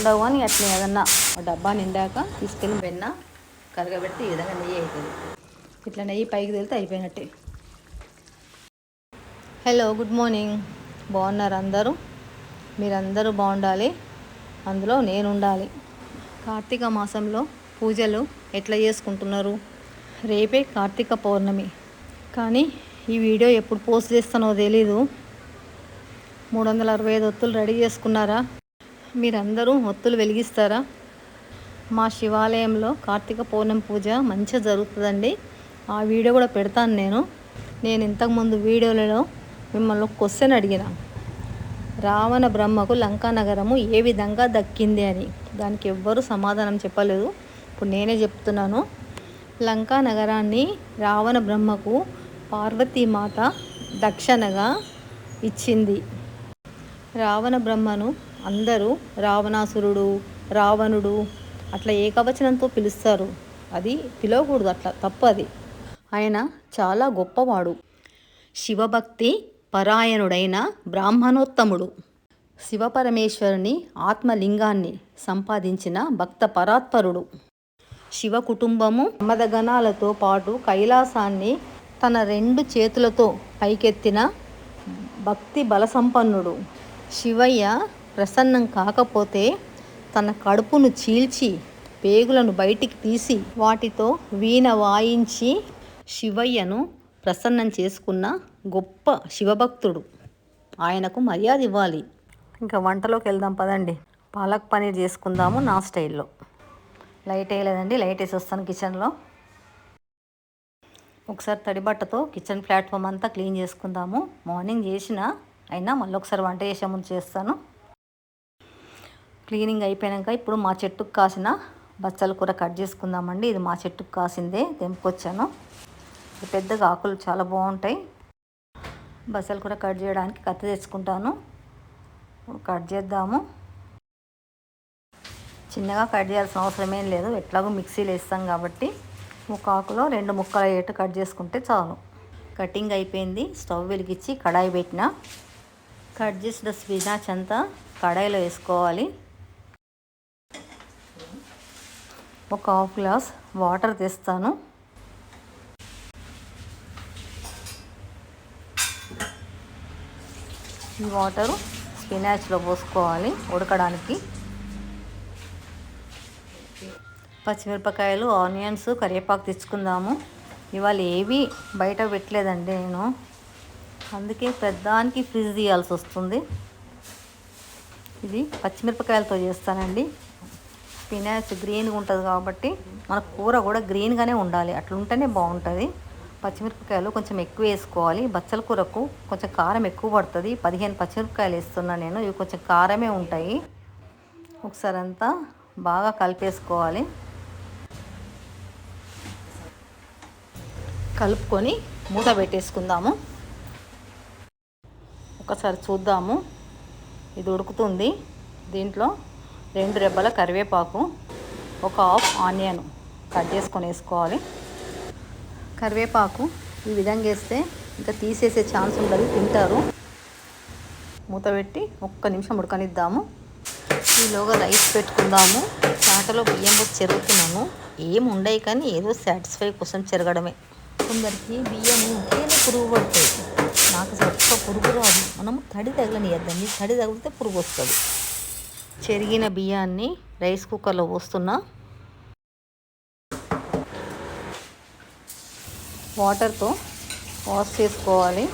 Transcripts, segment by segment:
ఉండవు కానీ అట్లా ఏదన్నా డబ్బా నిండాక తీసుకెళ్ళి వెన్న కరగబెడితే ఈ విధంగా నెయ్యి అవుతుంది. ఇట్లా నెయ్యి పైకి వెళ్తే అయిపోయినట్టే. Hello, good morning. బాగున్నారు అందరూ? మీరందరూ బాగుండాలి, అందులో నేను ఉండాలి. కార్తీక మాసంలో పూజలు ఎట్లా చేసుకుంటున్నారు? రేపే కార్తీక పౌర్ణమి, కానీ ఈ వీడియో ఎప్పుడు పోస్ట్ చేస్తానో తెలీదు. 365 ఒత్తులు రెడీ చేసుకున్నారా? మీరందరూ ఒత్తులు వెలిగిస్తారా? మా శివాలయంలో కార్తీక పౌర్ణమి పూజ మంచిగా జరుగుతుందండి. ఆ వీడియో కూడా పెడతాను నేను ఇంతకుముందు వీడియోలలో మిమ్మల్ని ఒక క్వశ్చన్ అడిగిన, రావణ బ్రహ్మకు లంకా నగరము ఏ విధంగా దక్కింది అని. దానికి ఎవ్వరూ సమాధానం చెప్పలేదు. ఇప్పుడు నేనే చెప్తున్నాను. లంకా నగరాన్ని రావణ బ్రహ్మకు పార్వతీమాత దక్షిణగా ఇచ్చింది. రావణ బ్రహ్మను అందరూ రావణాసురుడు, రావణుడు అట్లా ఏకవచనంతో పిలుస్తారు. అది పిలవకూడదు, అట్లా తప్పు. అది ఆయన చాలా గొప్పవాడు, శివభక్తి పరాయణుడైన బ్రాహ్మణోత్తముడు, శివపరమేశ్వరుని ఆత్మలింగాన్ని సంపాదించిన భక్త పరాత్పరుడు. శివ కుటుంబము మదగణాలతో పాటు కైలాసాన్ని తన 2 చేతులతో పైకెత్తిన భక్తి బలసంపన్నుడు. శివయ్య ప్రసన్నం కాకపోతే తన కడుపును చీల్చి పేగులను బయటికి తీసి వాటితో వీణ వాయించి శివయ్యను ప్రసన్నం చేసుకున్న గొప్ప శివభక్తుడు. ఆయనకు మర్యాద ఇవ్వాలి. ఇంకా వంటలోకి వెళ్దాం పదండి. పాలక్ పనీర్ చేసుకుందాము నా స్టైల్లో. లైట్ వేయలేదండి, లైట్ వేసి వస్తాను కిచెన్లో. ఒకసారి తడి బట్టతో కిచెన్ ప్లాట్ఫామ్ అంతా క్లీన్ చేసుకుందాము. మార్నింగ్ చేసిన అయినా మళ్ళీ ఒకసారి వంట చేసే ముందు చేస్తాను. క్లీనింగ్ అయిపోయాక ఇప్పుడు మా చెట్టుకు కాసిన బచ్చల కూర కట్ చేసుకుందామండి. ఇది మా చెట్టుకు కాసిందే, తెంపుకొచ్చాను. పెద్దగా ఆకులు చాలా బాగుంటాయి. బచ్చల కూర కట్ చేయడానికి కత్తి తెచ్చుకుంటాను. కట్ చేద్దాము. చిన్నగా కట్ చేయాల్సిన అవసరం ఏం లేదు, ఎట్లాగో మిక్సీలో వేస్తాం కాబట్టి ఒక ఆకులో 2 ముక్కలు అయ్యేట్టు కట్ చేసుకుంటే చాలు. కటింగ్ అయిపోయింది. స్టవ్ వెలిగించి కడాయి పెట్టిన. కట్ చేసిన స్పినాచ్ అంతా కడాయిలో వేసుకోవాలి. ఒక 1/2 గ్లాస్ వాటర్ తెస్తాను. ఈ వాటరు స్పినాచ్లో పోసుకోవాలి ఉడకడానికి. పచ్చిమిరపకాయలు, ఆనియన్స్, కరివేపాకు తెచ్చుకుందాము. ఇవాళ ఏవి బయట పెట్టలేదండి నేను, అందుకే పెద్దానికి ఫ్రిడ్జ్ తీయాల్సి వస్తుంది. ఇది పచ్చిమిరపకాయలతో చేస్తానండి. స్పినాచ్ గ్రీన్గా ఉంటుంది కాబట్టి మన కూర కూడా గ్రీన్గానే ఉండాలి, అట్లా ఉంటేనే బాగుంటుంది. పచ్చిమిరపకాయలు కొంచెం ఎక్కువ వేసుకోవాలి. బచ్చల కూరకు కొంచెం కారం ఎక్కువ పడుతుంది. 15 పచ్చిమిరపకాయలు వేస్తున్నాను నేను, ఇవి కొంచెం కారమే ఉంటాయి. ఒకసారి అంతా బాగా కలిపేసుకోవాలి. కలుపుకొని మూత పెట్టేసుకుందాము. ఒకసారి చూద్దాము, ఇది ఉడుకుతుంది. దీంట్లో 2 రెబ్బల కరివేపాకు, ఒక 1/2 ఆనియన్ కట్ చేసుకొని వేసుకోవాలి. కరివేపాకు ఈ విధంగా వేస్తే ఇంకా తీసేసే ఛాన్స్ ఉండదు, తింటారు. మూత పెట్టి 1 నిమిషం ఉడకనిద్దాము. ఈలోగా రైస్ పెట్టుకుందాము. చాటలో బియ్యం పోసి చెరుగుతున్నాను. ఏం ఉండయి కానీ ఏదో సాటిస్ఫై కోసం చెరగడమే. కొందరికి బియ్యం ఉంటేనే పురుగు పడుతుంది, నాకు ఒక్క పురుగు రాదు. మనము తడి తగలనియద్దండి, తడి తగిలితే పురుగు వస్తుంది. చెరిగిన బియ్యాన్ని రైస్ కుక్కర్లో పోస్తున్నా. వాటర్తో వాష్ చేసుకోవాలి.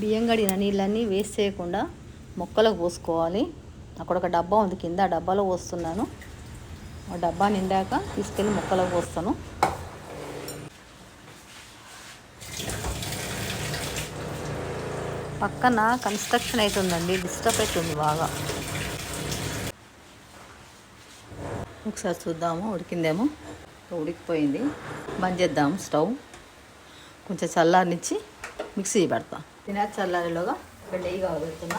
బియ్యం కడిగిన నీళ్ళన్నీ వేస్ట్ చేయకుండా మొక్కలకు పోసుకోవాలి. అక్కడ ఒక డబ్బా ఉంది కింద, ఆ డబ్బాలో పోస్తున్నాను. ఆ డబ్బా నిండాక తీసుకెళ్ళి మొక్కలకు పోస్తాను. పక్కన కన్స్ట్రక్షన్ అవుతుందండి, డిస్టర్బ్ అవుతుంది బాగా. ఒకసారి చూద్దాము, ఉడికిందేమో. ఉడికిపోయింది. బంద్ చేద్దాము స్టవ్. కొంచెం చల్లారనిచ్చి మిక్సీ పెడతా. తినే చల్లారిలోగా నెయ్యి కాబెడుతున్నా.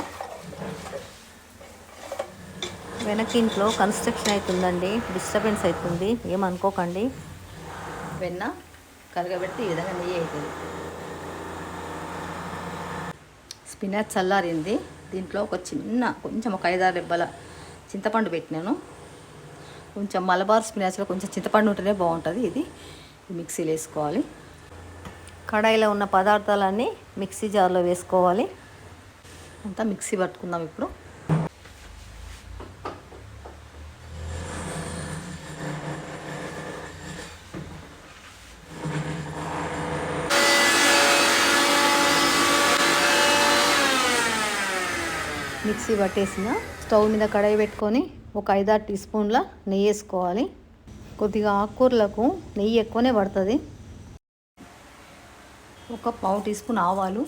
వెనక ఇంట్లో కన్స్ట్రక్షన్ అవుతుందండి, డిస్టర్బెన్స్ అవుతుంది, ఏమనుకోకండి. వెన్న కరగబెడితే ఈ విధంగా నెయ్యి అవుతుంది. స్పినాచ్ చల్లారింది. దీంట్లో కొంచెం ఒక 5-6 రెబ్బల చింతపండు పెట్టినాను. కొంచెం మలబార్ స్పినాచ్లో కొంచెం చింతపండు ఉంటేనే బాగుంటుంది. ఇది మిక్సీలో వేసుకోవాలి. కడాయిలో ఉన్న పదార్థాలన్నీ మిక్సీ జార్లో వేసుకోవాలి. అంతా మిక్సీ పట్టుకుందాం ఇప్పుడు. మిక్సీ పట్టేసిన స్టవ్ మీద కడాయి పెట్టుకొని ఒక 5-6 టీ స్పూన్ల నెయ్యి వేసుకోవాలి. కొద్దిగా ఆకుకూరలకు నెయ్యి ఎక్కువనే పడుతుంది. ఒక పావు టీ స్పూన్ ఆవాలు,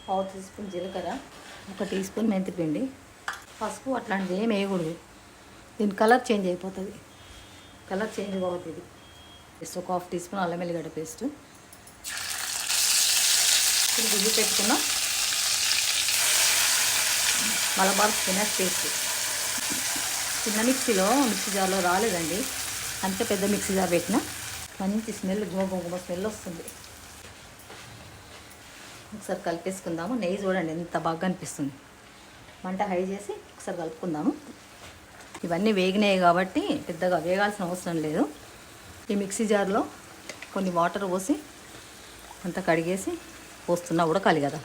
పావు టీ స్పూన్ జీలకర్ర, ఒక టీ స్పూన్ మెంతిపిండి, పసుపు అట్లాంటిది ఏం వేయకూడదు. దీని కలర్ చేంజ్ అయిపోతుంది. కలర్ చేంజ్ అవుతుంది. జస్ట్ ఒక హాఫ్ టీ స్పూన్ అల్లం వెల్లిగడ్డ పేస్ట్, ఇప్పుడు గుజ్జు పెట్టుకున్న మలబార్ స్పినాచ్ పేస్ట్. చిన్న మిక్సీ జార్లో రాలేదండి, అంతే పెద్ద మిక్సీ జార్ పెట్టిన. మంచి స్మెల్, గుమ స్మెల్ వస్తుంది. ఒకసారి కలిపేసుకుందాము. నెయ్యి చూడండి ఎంత బాగా అనిపిస్తుంది. మంట హై చేసి ఒకసారి కలుపుకుందాము. ఇవన్నీ వేగినాయి కాబట్టి పెద్దగా వేగాల్సిన అవసరం లేదు. ఈ మిక్సీ జార్లో కొన్ని వాటర్ పోసి అంతా కడిగేసి పోస్తున్నా ఉడకాలి కదా.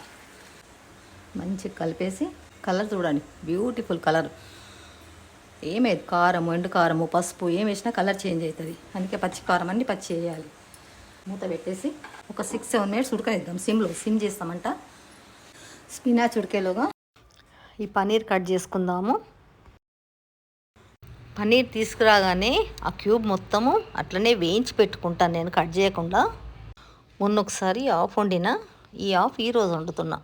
మంచిగా కలిపేసి కలర్ చూడండి, బ్యూటిఫుల్ కలర్. ఏమేది కారము, ఎండు కారము, పసుపు ఏం వేసినా కలర్ చేంజ్ అవుతుంది. అందుకే పచ్చి కారం అన్నీ పచ్చి వేయాలి. మూత పెట్టేసి ఒక 6-7 మినిట్స్ ఉడకనిద్దాం. సిమ్ చేస్తామంట. స్పినాచ్ ఉడికేలోగా ఈ పన్నీర్ కట్ చేసుకుందాము. పన్నీర్ తీసుకురాగానే ఆ క్యూబ్ మొత్తము అట్లనే వేయించి పెట్టుకుంటాను నేను, కట్ చేయకుండా. మొన్న ఒకసారి ఆఫ్ వండిన, ఈ ఆఫ్ ఈరోజు వండుతున్నా.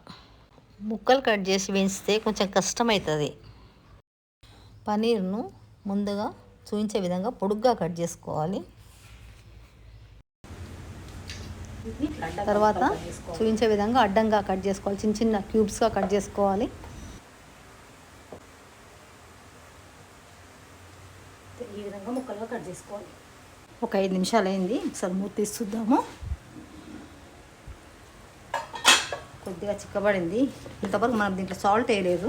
ముక్కలు కట్ చేసి వేయిస్తే కొంచెం కష్టమవుతుంది. పన్నీర్ను ముందుగా చూపించే విధంగా పొడుగ్గా కట్ చేసుకోవాలి. తర్వాత చూపించే విధంగా అడ్డంగా కట్ చేసుకోవాలి. చిన్న చిన్న క్యూబ్స్గా కట్ చేసుకోవాలి. ఈ విధంగా ముక్కలుగా కట్ చేసుకోవాలి. ఒక 5 నిమిషాలు అయింది. ఒకసారి మూత తీసి చూద్దాము. కొద్దిగా చిక్కబడింది. ఇంతవరకు మనం దీంట్లో సాల్ట్ వేయలేదు.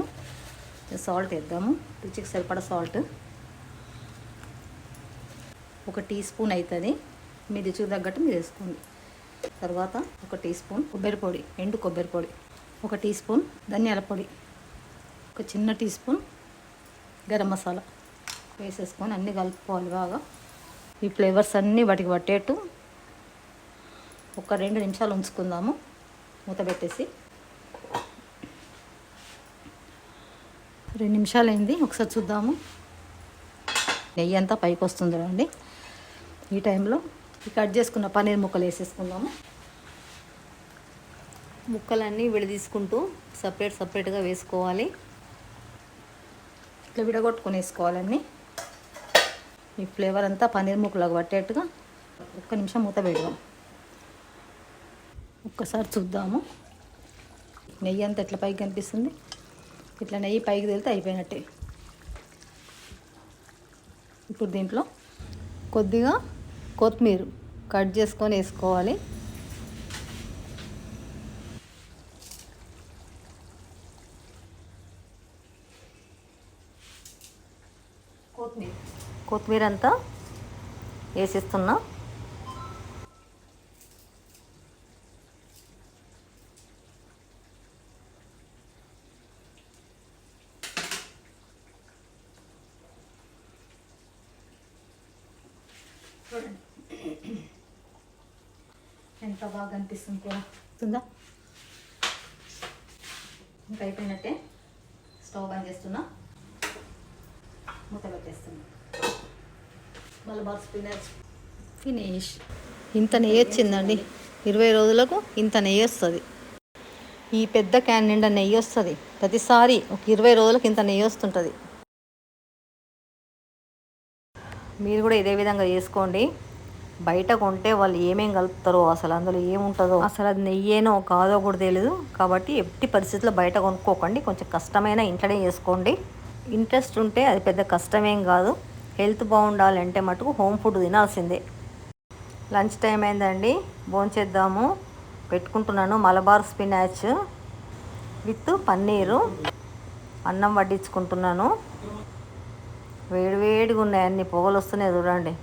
సాల్ట్ వేద్దాము. రుచికి సరిపడా సాల్ట్ ఒక టీ స్పూన్ అవుతుంది. మీ రుచికి తగ్గట్టు మీరు వేసుకోండి. తర్వాత ఒక టీ స్పూన్ కొబ్బరి పొడి, ఎండు కొబ్బరి పొడి, ఒక టీ స్పూన్ ధనియాల పొడి, ఒక చిన్న టీ స్పూన్ గరం మసాలా వేసేసుకొని అన్నీ కలుపుకోవాలి బాగా. ఈ ఫ్లేవర్స్ అన్నీ వాటికి పట్టేట్టు ఒక 2 నిమిషాలు ఉంచుకుందాము. మూత పెట్టేసి 2 నిమిషాలు అయింది. ఒకసారి చూద్దాము. నెయ్యి అంతా పైకి వస్తుంది అండి. ఈ టైంలో కట్ చేసుకున్న పన్నీర్ ముక్కలు వేసేసుకుందాము. ముక్కలన్నీ విడదీసుకుంటూ సపరేట్గా వేసుకోవాలి. ఇట్లా విడగొట్టుకొని వేసుకోవాలన్నీ. ఈ ఫ్లేవర్ అంతా పన్నీర్ ముక్కలకు పట్టేట్టుగా 1 నిమిషం మూత పెడదాం. ఒక్కసారి చూద్దాము. నెయ్యి అంతా ఎట్లా పైకి కనిపిస్తుంది. ఇట్లా నెయ్యి పైకి తేలితే అయిపోయినట్టే. ఇప్పుడు దీంట్లో కొద్దిగా కొత్తిమీర కట్ చేసుకొని వేసుకోవాలి. కొత్తిమీర అంతా వేసేస్తున్నా. ఎంత బాగా అనిపిస్తుంది కూర. ఉందా? ఇంకా అయిపోయినట్టే. స్టవ్ బంద్ చేస్తున్నా. మూత పెట్టేస్తున్నా. Malabar spinach finish. ఇంత నెయ్యి వచ్చిందండి. 20 రోజులకు ఇంత నెయ్యి వస్తుంది. ఈ పెద్ద క్యాన్ నిండా నెయ్యి వస్తుంది. ప్రతిసారి ఒక 20 రోజులకు ఇంత నెయ్యి వస్తుంటుంది. మీరు కూడా ఇదే విధంగా చేసుకోండి. బయట కొంటే వాళ్ళు ఏమేం కలుపుతారో, అసలు అందులో ఏముంటుందో, అసలు అది నెయ్యేనో కాదో కూడా తెలియదు. కాబట్టి ఎట్టి పరిస్థితుల్లో బయట కొనుక్కోకండి. కొంచెం కష్టమైన ఇంట్లోనే చేసుకోండి. ఇంట్రెస్ట్ ఉంటే అది పెద్ద కష్టమేం కాదు. హెల్త్ బాగుండాలంటే మటుకు హోమ్ ఫుడ్ తినాల్సిందే. లంచ్ టైం అయిందండి. భోంచేద్దాము. పెట్టుకుంటున్నాను మలబార్ స్పినాచ్ విత్ పన్నీరు. అన్నం వడ్డించుకుంటున్నాను. వేడివేడిగా ఉన్నాయి, అన్ని పొగలు వస్తున్నాయి చూడండి.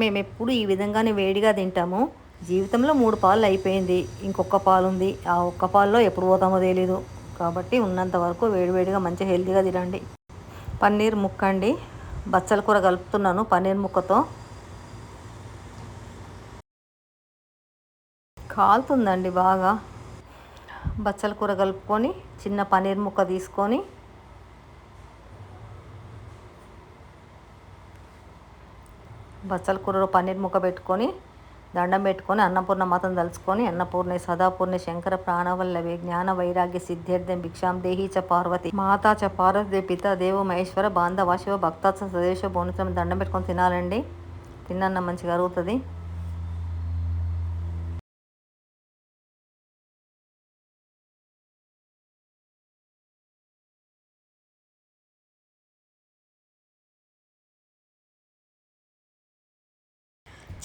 మేము ఎప్పుడు ఈ విధంగానే వేడిగా తింటాము. జీవితంలో 3 పాలు అయిపోయింది, ఇంకొక పాలు ఉంది. ఆ ఒక్క పాల్లో ఎప్పుడు పోతామో తెలీదు. కాబట్టి ఉన్నంత వరకు వేడివేడిగా మంచిగా హెల్తీగా తినండి. పన్నీర్ ముక్క అండి, బచ్చల కూర కలుపుతున్నాను పన్నీర్ ముక్కతో. కాలుతుందండి బాగా. బచ్చల కూర కలుపుకొని చిన్న పన్నీర్ ముక్క తీసుకొని బచ్చల కూరలో పన్నీర్ ముక్క పెట్టుకొని దండం పెట్టుకొని అన్నపూర్ణ మాతం తలుచుకొని, అన్నపూర్ణే సదాపూర్ణే శంకర ప్రాణవల్లవే జ్ఞాన వైరాగ్య సిద్ధ్యర్థం భిక్షాం దేహీ చ పార్వతి మాతా చ పార్వతి పిత దేవో మహేశ్వర బాంధవ శివ భక్తాత్స సదేశ బోనితం దండం పెట్టుకొని తినాలండి. తిన్న మంచిగా అరుగుతుంది.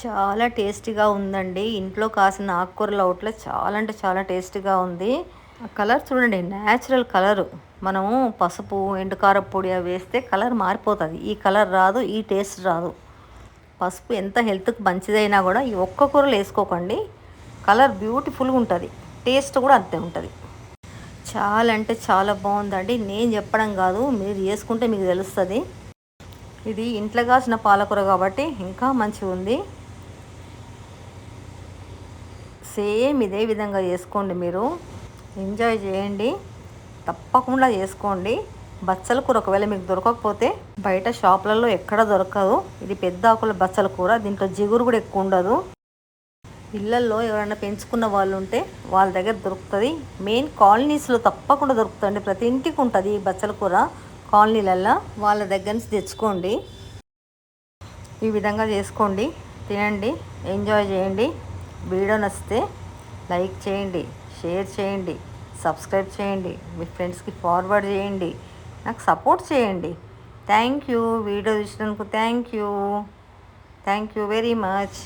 చాలా టేస్టీగా ఉందండి. ఇంట్లో కాసిన ఆకుకూరల అవుట్లెట్ చాలా అంటే చాలా టేస్టీగా ఉంది. ఆ కలర్ చూడండి, న్యాచురల్ కలరు. మనము పసుపు ఎండుకారం పొడి అవి వేస్తే కలర్ మారిపోతుంది. ఈ కలర్ రాదు, ఈ టేస్ట్ రాదు. పసుపు ఎంత హెల్త్కి మంచిదైనా కూడా ఈ ఒక్క కూరలు వేసుకోకండి. కలర్ బ్యూటిఫుల్గా ఉంటుంది, టేస్ట్ కూడా అంతే ఉంటుంది. చాలా అంటే చాలా బాగుందండి. నేను చెప్పడం కాదు, మీరు చేసుకుంటే మీకు తెలుస్తుంది. ఇది ఇంట్లో కాసిన పాలకూర కాబట్టి ఇంకా మంచిగా ఉంది. సేమ్ ఇదే విధంగా చేసుకోండి, మీరు ఎంజాయ్ చేయండి, తప్పకుండా చేసుకోండి. బచ్చల కూర ఒకవేళ మీకు దొరకకపోతే బయట షాపులలో ఎక్కడ దొరకదు. ఇది పెద్ద ఆకుల బచ్చల కూర, దీంట్లో జిగురు కూడా ఎక్కువ ఉండదు. ఇళ్ళల్లో ఎవరైనా పెంచుకున్న వాళ్ళు ఉంటే వాళ్ళ దగ్గర దొరుకుతుంది. మెయిన్ కాలనీస్లో తప్పకుండా దొరుకుతుంది, ప్రతి ఇంటికి ఉంటుంది ఈ బచ్చల కూర. కాలనీలల్లో వాళ్ళ దగ్గర నుంచి తెచ్చుకోండి. ఈ విధంగా చేసుకోండి, తినండి, ఎంజాయ్ చేయండి. వీడియో నచ్చితే లైక్ చేయండి, షేర్ చేయండి, సబ్స్క్రైబ్ చేయండి, మీ ఫ్రెండ్స్కి ఫార్వర్డ్ చేయండి, నాకు సపోర్ట్ చేయండి. Thank you. వీడియో చూసినందుకు థ్యాంక్ యూ వెరీ మచ్.